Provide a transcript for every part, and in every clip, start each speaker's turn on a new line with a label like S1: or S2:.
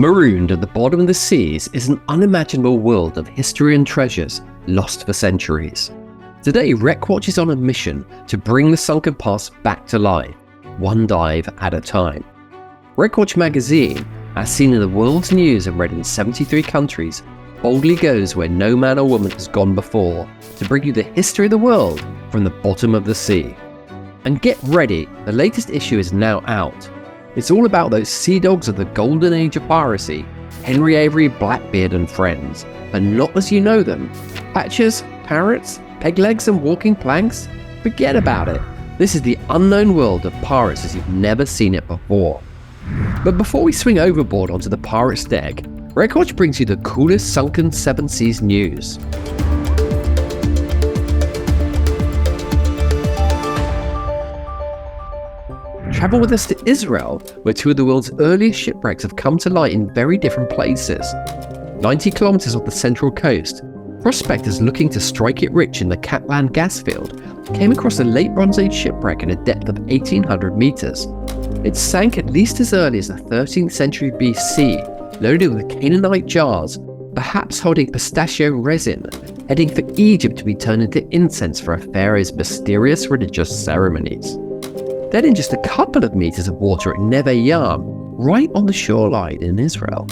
S1: Marooned at the bottom of the seas is an unimaginable world of history and treasures lost for centuries. Today, Wreckwatch is on a mission to bring the sunken past back to life, one dive at a time. Wreckwatch magazine, as seen in the world's news and read in 73 countries, boldly goes where no man or woman has gone before to bring you the history of the world from the bottom of the sea. And get ready, the latest issue is now out. It's all about those sea dogs of the golden age of piracy, Henry Avery, Blackbeard and friends, and not as you know them. Patches, parrots, peg legs and walking planks? Forget about it. This is the unknown world of pirates as you've never seen it before. But before we swing overboard onto the pirate's deck, Wreckwatch brings you the coolest Sunken 7 Seas news. Travel with us to Israel, where two of the world's earliest shipwrecks have come to light in very different places. 90 kilometers off the central coast, prospectors looking to strike it rich in the Katlan gas field came across a late Bronze Age shipwreck at a depth of 1,800 meters. It sank at least as early as the 13th century BC, loaded with Canaanite jars, perhaps holding pistachio resin, heading for Egypt to be turned into incense for a pharaoh's mysterious religious ceremonies. Then in just a couple of meters of water at Neve Yam, right on the shoreline in Israel,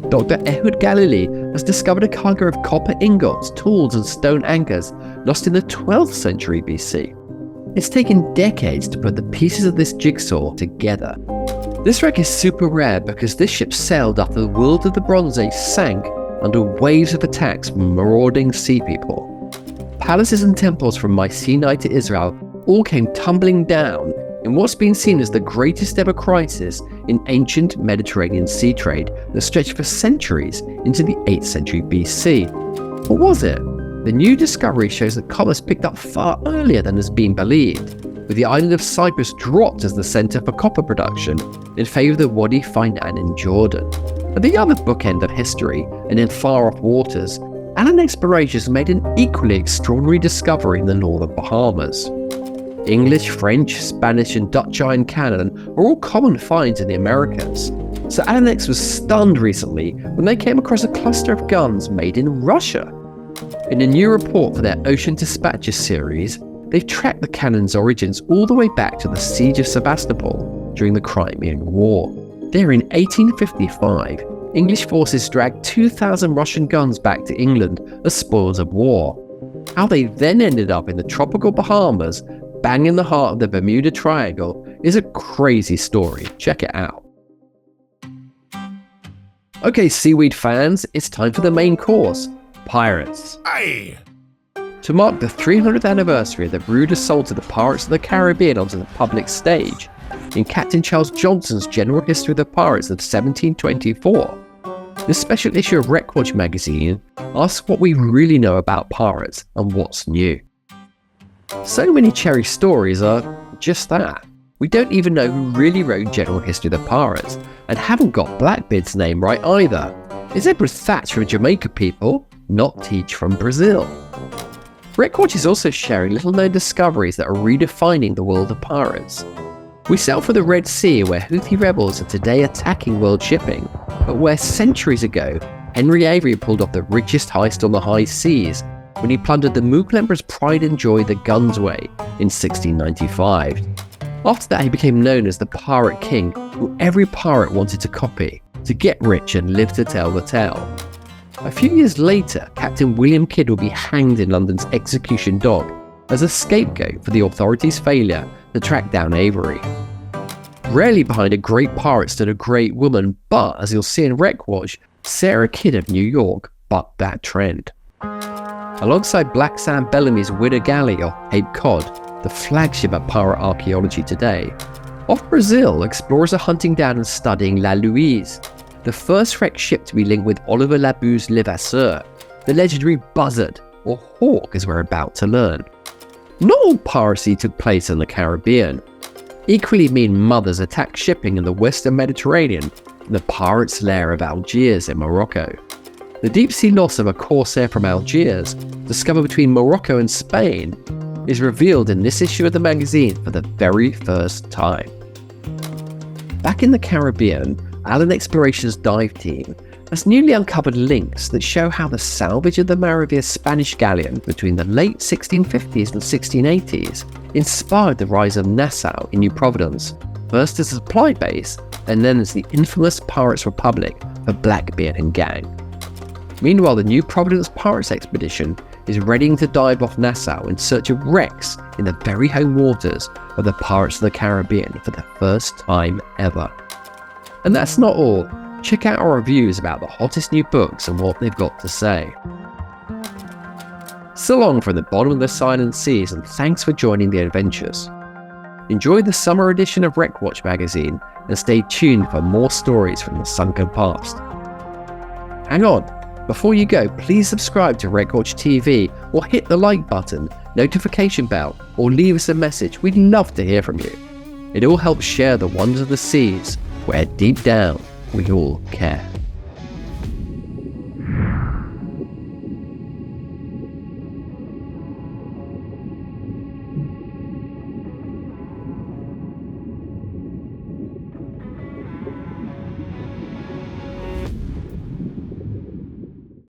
S1: Dr. Ehud Galilee has discovered a cargo of copper ingots, tools and stone anchors lost in the 12th century BC. It's taken decades to put the pieces of this jigsaw together. This wreck is super rare because this ship sailed after the world of the Bronze Age sank under waves of attacks from marauding sea people. Palaces and temples from Mycenae to Israel all came tumbling down in what's been seen as the greatest ever crisis in ancient Mediterranean sea trade that stretched for centuries into the 8th century BC. Or was it? The new discovery shows that commerce picked up far earlier than has been believed, with the island of Cyprus dropped as the centre for copper production in favour of the Wadi Fainan in Jordan. At the other bookend of history, and in far-off waters, Allen Explorations made an equally extraordinary discovery in the northern Bahamas. English, French, Spanish and Dutch iron cannon are all common finds in the Americas. So Allen X was stunned recently when they came across a cluster of guns made in Russia. In a new report for their Ocean Dispatches series, they've tracked the cannon's origins all the way back to the siege of Sebastopol during the Crimean War. There in 1855, English forces dragged 2,000 Russian guns back to England as spoils of war. How they then ended up in the tropical Bahamas, bang in the heart of the Bermuda Triangle, is a crazy story. Check it out. Okay, seaweed fans, it's time for the main course, pirates.
S2: Aye.
S1: To mark the 300th anniversary of the rude assault of the Pirates of the Caribbean onto the public stage, in Captain Charles Johnson's General History of the Pirates of 1724, this special issue of Wreckwatch magazine asks what we really know about pirates and what's new. So many cherished stories are just that. We don't even know who really wrote General History of the Pirates, and haven't got Blackbeard's name right either. Is Edward Thatch from Jamaica people, not Teach from Brazil? Wreckwatch is also sharing little-known discoveries that are redefining the world of pirates. We sail for the Red Sea, where Houthi rebels are today attacking world shipping, but where centuries ago, Henry Avery pulled off the richest heist on the high seas when he plundered the Mughal Emperor's pride and joy, the Gunsway, in 1695. After that, he became known as the Pirate King, who every pirate wanted to copy, to get rich and live to tell the tale. A few years later, Captain William Kidd will be hanged in London's execution dock as a scapegoat for the authorities' failure to track down Avery. Rarely behind a great pirate stood a great woman, but as you'll see in Wreckwatch, Sarah Kidd of New York bucked that trend. Alongside Black Sam Bellamy's Widow Galley or Cape Cod, the flagship of pirate archaeology today, off Brazil, explorers are hunting down and studying La Louise, the first wrecked ship to be linked with Oliver Labou's Levasseur, the legendary buzzard, or hawk as we're about to learn. Not all piracy took place in the Caribbean. Equally mean mothers attacked shipping in the Western Mediterranean and the pirates' lair of Algiers in Morocco. The deep-sea loss of a corsair from Algiers, discovered between Morocco and Spain, is revealed in this issue of the magazine for the very first time. Back in the Caribbean, Allen Exploration's dive team has newly uncovered links that show how the salvage of the Moravia's Spanish galleon between the late 1650s and 1680s inspired the rise of Nassau in New Providence, first as a supply base and then as the infamous Pirates Republic for Blackbeard and gang. Meanwhile, the New Providence Pirates expedition is readying to dive off Nassau in search of wrecks in the very home waters of the Pirates of the Caribbean for the first time ever. And that's not all. Check out our reviews about the hottest new books and what they've got to say. So long from the bottom of the Silent Seas, and thanks for joining the adventures. Enjoy the summer edition of Wreckwatch magazine and stay tuned for more stories from the sunken past. Hang on, before you go, please subscribe to Wreckwatch TV or hit the like button, notification bell, or leave us a message. We'd love to hear from you. It all helps share the wonders of the seas, where deep down we all care.